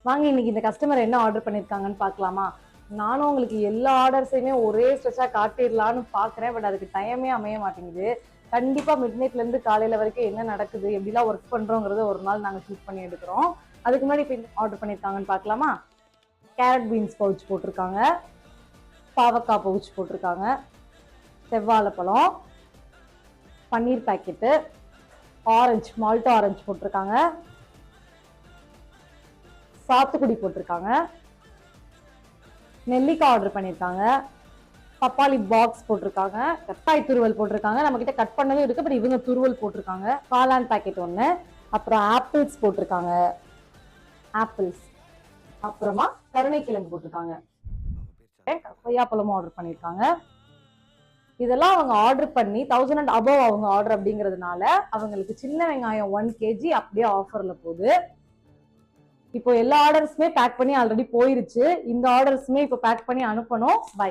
வாங்க இன்னைக்கு இந்த கஸ்டமர் என்ன ஆர்டர் பண்ணிருக்காங்கன்னு பார்க்கலாமா. நானும் உங்களுக்கு எல்லா ஆர்டர்ஸையுமே ஒரே ஸ்ட்ரெச்சா காட்டிடலான்னு பாக்குறேன். பட் அதுக்கு டைமே அமைய மாட்டேங்குது. கண்டிப்பா மிட்நைட்ல இருந்து காலையில வரைக்கும் என்ன நடக்குது, எப்படிலாம் ஒர்க் பண்றோங்கிறத ஒரு நாள் நாங்க ஷூட் பண்ணி எடுக்கிறோம். அதுக்கு முன்னாடி இப்போ ஆர்டர் பண்ணிருக்காங்கன்னு பார்க்கலாமா. கேரட் பீன்ஸ் பவுச் போட்டிருக்காங்க, பாவக்காய் பவுச் போட்டிருக்காங்க, செவ்வாழைப்பழம், பன்னீர் பாக்கெட்டு, ஆரஞ்சு மால்ட் ஆரஞ்சு போட்டிருக்காங்க, சாத்துக்குடி போட்டிருக்காங்க, நெல்லிக்காய் ஆர்டர் பண்ணியிருக்காங்க, பப்பாளி பாக்ஸ் போட்டிருக்காங்க, கட்டாய் துருவல் போட்டிருக்காங்க. நம்ம கிட்ட கட் பண்ணவே இருக்கு, பட் இவங்க துருவல் போட்டிருக்காங்க. காளான் பாக்கெட் ஒன்று, அப்புறம் ஆப்பிள்ஸ் போட்டிருக்காங்க, ஆப்பிள்ஸ், அப்புறமா கருணைக்கிழங்கு போட்டிருக்காங்க, கொய்யாப்பழமும் ஆர்டர் பண்ணியிருக்காங்க. இதெல்லாம் அவங்க ஆர்டர் பண்ணி 1000 and above அவங்க ஆர்டர் அப்படிங்கிறதுனால அவங்களுக்கு சின்ன வெங்காயம் 1 kg அப்படியே ஆஃபர்ல போகுது. இப்போ எல்லா ஆர்டர்ஸுமே பேக் பண்ணி ஆல்ரெடி போயிருச்சு. இந்த ஆர்டர்ஸுமே இப்போ பேக் பண்ணி அனுப்பணும். பை.